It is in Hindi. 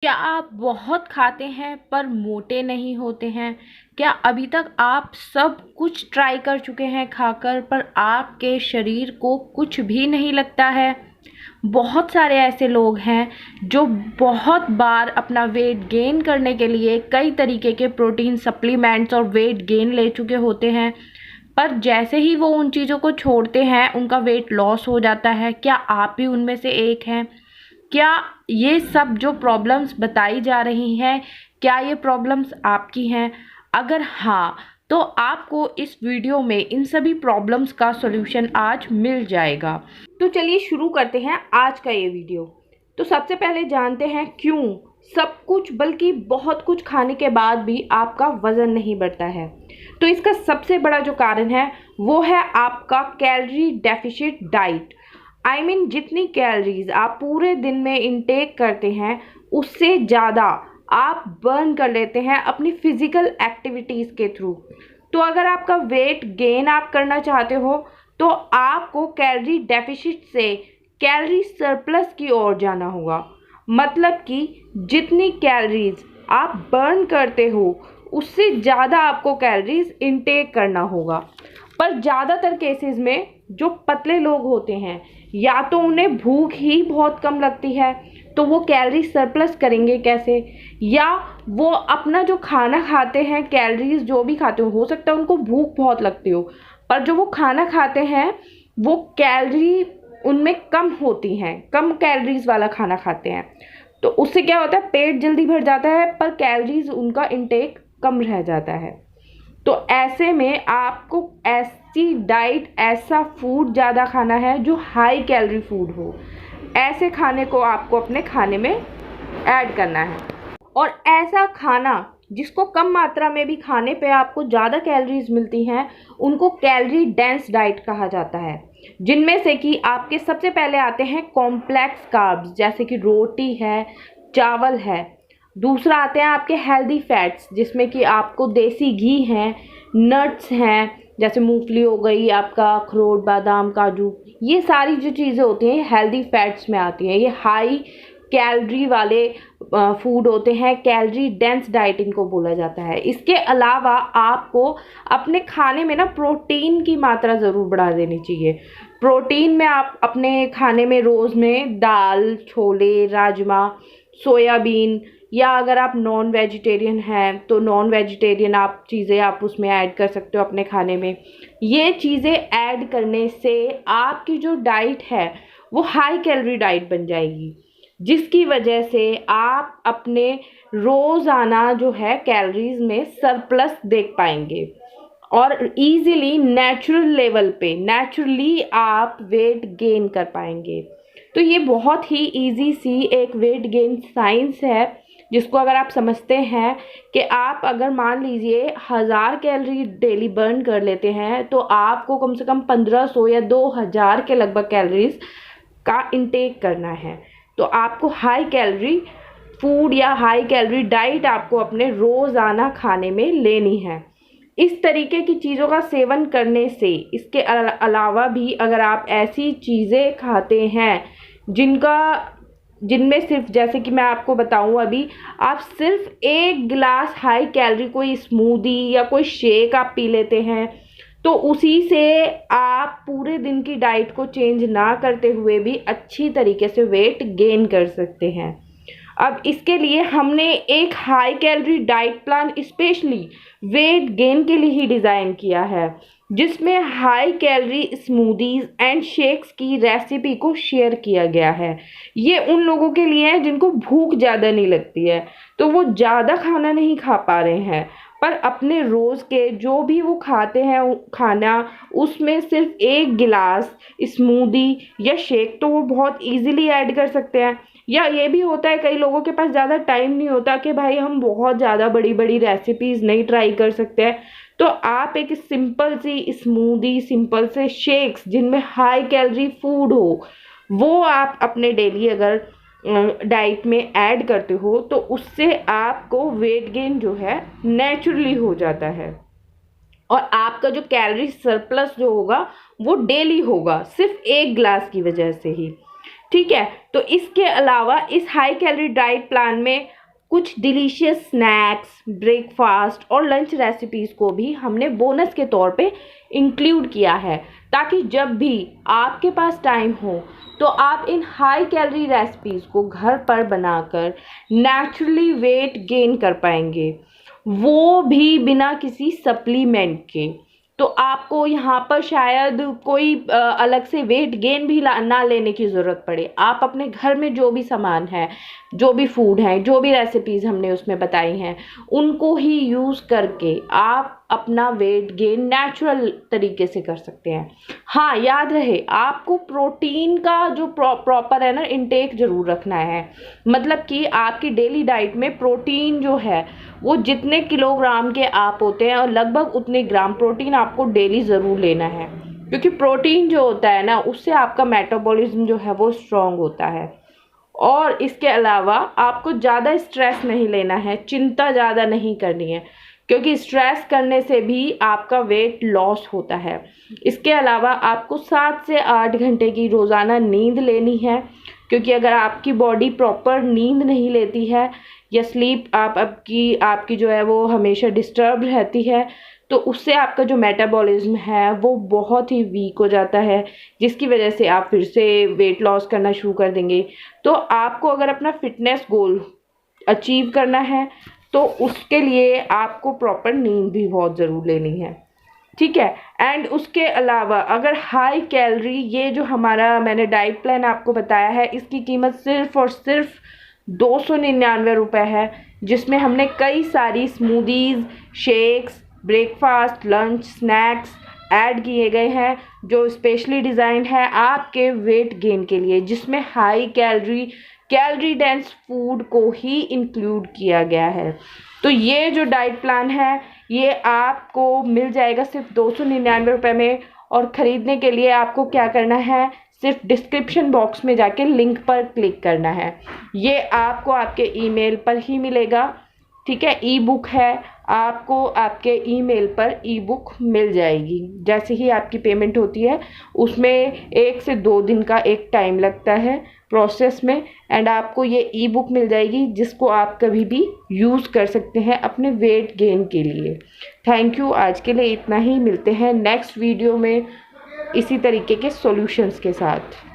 क्या आप बहुत खाते हैं पर मोटे नहीं होते हैं? क्या अभी तक आप सब कुछ ट्राई कर चुके हैं खाकर पर आपके शरीर को कुछ भी नहीं लगता है? बहुत सारे ऐसे लोग हैं जो बहुत बार अपना वेट गेन करने के लिए कई तरीके के प्रोटीन सप्लीमेंट्स और वेट गेन ले चुके होते हैं, पर जैसे ही वो उन चीज़ों को छोड़ते हैं उनका वेट लॉस हो जाता है। क्या आप भी उनमें से एक हैं? क्या ये सब जो प्रॉब्लम्स बताई जा रही हैं, क्या ये प्रॉब्लम्स आपकी हैं? अगर हाँ, तो आपको इस वीडियो में इन सभी प्रॉब्लम्स का सॉल्यूशन आज मिल जाएगा। तो चलिए शुरू करते हैं आज का ये वीडियो। तो सबसे पहले जानते हैं क्यों सब कुछ बल्कि बहुत कुछ खाने के बाद भी आपका वज़न नहीं बढ़ता है। तो इसका सबसे बड़ा जो कारण है वो है आपका कैलोरी डेफिशिट डाइट। जितनी कैलोरीज आप पूरे दिन में इंटेक करते हैं उससे ज़्यादा आप बर्न कर लेते हैं अपनी फिजिकल एक्टिविटीज़ के थ्रू। तो अगर आपका वेट गेन आप करना चाहते हो तो आपको कैलोरी डेफिसिट से कैलोरी सरप्लस की ओर जाना होगा। मतलब कि जितनी कैलोरीज आप बर्न करते हो उससे ज़्यादा आपको कैलोरीज इंटेक करना होगा। पर ज़्यादातर केसेस में जो पतले लोग होते हैं या तो उन्हें भूख ही बहुत कम लगती है, तो वो कैलोरी सरप्लस करेंगे कैसे, या वो अपना जो खाना खाते हैं कैलोरीज जो भी खाते हो सकता है उनको भूख बहुत लगती हो, पर जो वो खाना खाते हैं वो कैलोरी उनमें कम होती हैं, कम कैलोरीज वाला खाना खाते हैं। तो उससे क्या होता है, पेट जल्दी भर जाता है पर कैलोरीज उनका इंटेक कम रह जाता है। तो ऐसे में आपको ऐसी डाइट, ऐसा फूड ज़्यादा खाना है जो हाई कैलोरी फूड हो। ऐसे खाने को आपको अपने खाने में ऐड करना है। और ऐसा खाना जिसको कम मात्रा में भी खाने पे आपको ज़्यादा कैलोरीज मिलती हैं उनको कैलोरी डेंस डाइट कहा जाता है, जिनमें से कि आपके सबसे पहले आते हैं कॉम्प्लेक्स कार्ब्स जैसे कि रोटी है, चावल है। दूसरा आते हैं आपके हेल्दी फैट्स जिसमें कि आपको देसी घी है, नट्स हैं जैसे मूंगफली हो गई, आपका अखरोट, बादाम, काजू, ये सारी जो चीज़ें होती हैं हेल्दी फैट्स में आती हैं। ये हाई कैलोरी वाले फूड होते हैं, कैलोरी डेंस डाइट इनको बोला जाता है। इसके अलावा आपको अपने खाने में ना प्रोटीन की मात्रा ज़रूर बढ़ा देनी चाहिए। प्रोटीन में आप अपने खाने में रोज़ में दाल, छोले, राजमा, सोयाबीन, या अगर आप नॉन वेजिटेरियन हैं तो नॉन वेजिटेरियन आप चीज़ें आप उसमें ऐड कर सकते हो अपने खाने में। ये चीज़ें ऐड करने से आपकी जो डाइट है वो हाई कैलोरी डाइट बन जाएगी, जिसकी वजह से आप अपने रोज़ाना जो है कैलोरीज में सरप्लस देख पाएंगे और इजीली नेचुरल लेवल पे नेचुरली आप वेट गेन कर पाएंगे। तो ये बहुत ही इजी सी एक वेट गेन साइंस है जिसको अगर आप समझते हैं कि आप अगर मान लीजिए 1000 कैलोरी डेली बर्न कर लेते हैं तो आपको कम से कम 1500 या 2000 के लगभग कैलोरीज का इंटेक करना है। तो आपको हाई कैलोरी फूड या हाई कैलोरी डाइट आपको अपने रोज़ाना खाने में लेनी है। इस तरीके की चीज़ों का सेवन करने से, इसके अलावा भी अगर आप ऐसी चीज़ें खाते हैं जिनमें सिर्फ, जैसे कि मैं आपको बताऊं अभी, आप सिर्फ एक गिलास हाई कैलोरी कोई स्मूदी या कोई शेक आप पी लेते हैं तो उसी से आप पूरे दिन की डाइट को चेंज ना करते हुए भी अच्छी तरीके से वेट गेन कर सकते हैं। अब इसके लिए हमने एक high calorie diet plan specially weight gain के लिए ही डिज़ाइन किया है, जिसमें high calorie smoothies and shakes की रेसिपी को शेयर किया गया है। ये उन लोगों के लिए है जिनको भूख ज़्यादा नहीं लगती है, तो वो ज़्यादा खाना नहीं खा पा रहे हैं पर अपने रोज़ के जो भी वो खाते हैं खाना उसमें सिर्फ एक गिलास स्मूदी या शेक तो वो बहुत इजीली ऐड कर सकते हैं। या ये भी होता है कई लोगों के पास ज़्यादा टाइम नहीं होता कि भाई हम बहुत ज़्यादा बड़ी बड़ी रेसिपीज़ नहीं ट्राई कर सकते हैं, तो आप एक सिंपल सी स्मूदी, सिंपल से शेक्स जिनमें हाई कैलोरी फूड हो वो आप अपने डेली अगर डाइट में ऐड करते हो तो उससे आपको वेट गेन जो है नेचुरली हो जाता है और आपका जो कैलोरी सरप्लस जो होगा वो डेली होगा सिर्फ एक ग्लास की वजह से ही। ठीक है। तो इसके अलावा इस हाई कैलोरी डाइट प्लान में कुछ डिलीशियस स्नैक्स, ब्रेकफास्ट और लंच रेसिपीज़ को भी हमने बोनस के तौर पे इंक्लूड किया है, ताकि जब भी आपके पास टाइम हो तो आप इन हाई कैलोरी रेसिपीज़ को घर पर बनाकर नेचुरली वेट गेन कर पाएंगे, वो भी बिना किसी सप्लीमेंट के। तो आपको यहाँ पर शायद कोई अलग से वेट गेन भी ना लेने की ज़रूरत पड़े। आप अपने घर में जो भी सामान है, जो भी फूड है, जो भी रेसिपीज़ हमने उसमें बताई हैं, उनको ही यूज़ करके आप अपना वेट गेन नेचुरल तरीके से कर सकते हैं। हाँ, याद रहे आपको प्रोटीन का जो प्रॉपर है ना इनटेक ज़रूर रखना है। मतलब कि आपकी डेली डाइट में प्रोटीन जो है वो जितने किलोग्राम के आप होते हैं और लगभग उतने ग्राम प्रोटीन आपको डेली ज़रूर लेना है, क्योंकि प्रोटीन जो होता है ना उससे आपका मेटाबॉलिज्म जो है वो स्ट्रॉन्ग होता है। और इसके अलावा आपको ज़्यादा स्ट्रेस नहीं लेना है, चिंता ज़्यादा नहीं करनी है, क्योंकि स्ट्रेस करने से भी आपका वेट लॉस होता है। इसके अलावा आपको 7 से 8 घंटे की रोज़ाना नींद लेनी है, क्योंकि अगर आपकी बॉडी प्रॉपर नींद नहीं लेती है या स्लीप आपकी जो है वो हमेशा डिस्टर्ब रहती है, तो उससे आपका जो मेटाबॉलिज्म है वो बहुत ही वीक हो जाता है, जिसकी वजह से आप फिर से वेट लॉस करना शुरू कर देंगे। तो आपको अगर अपना फिटनेस गोल अचीव करना है तो उसके लिए आपको प्रॉपर नींद भी बहुत ज़रूर लेनी है, ठीक है। एंड उसके अलावा अगर हाई कैलोरी ये जो हमारा मैंने डाइट प्लान आपको बताया है, इसकी कीमत सिर्फ़ और सिर्फ 299 रुपये है, जिसमें हमने कई सारी smoothies, shakes, breakfast, lunch, snacks add किए गए हैं, जो स्पेशली डिज़ाइन है आपके वेट गेन के लिए, जिसमें हाई कैलोरी डेंस फूड को ही इंक्लूड किया गया है। तो ये जो डाइट प्लान है ये आपको मिल जाएगा सिर्फ 299 रुपये में। और ख़रीदने के लिए आपको क्या करना है, सिर्फ डिस्क्रिप्शन बॉक्स में जाके लिंक पर क्लिक करना है। ये आपको आपके ईमेल पर ही मिलेगा, ठीक है। ई बुक है, आपको आपके ईमेल पर ई बुक मिल जाएगी। जैसे ही आपकी पेमेंट होती है उसमें 1 से 2 दिन का एक टाइम लगता है प्रोसेस में, एंड आपको ये ई बुक मिल जाएगी, जिसको आप कभी भी यूज़ कर सकते हैं अपने वेट गेन के लिए। थैंक यू, आज के लिए इतना ही। मिलते हैं नेक्स्ट वीडियो में इसी तरीके के सॉल्यूशंस के साथ।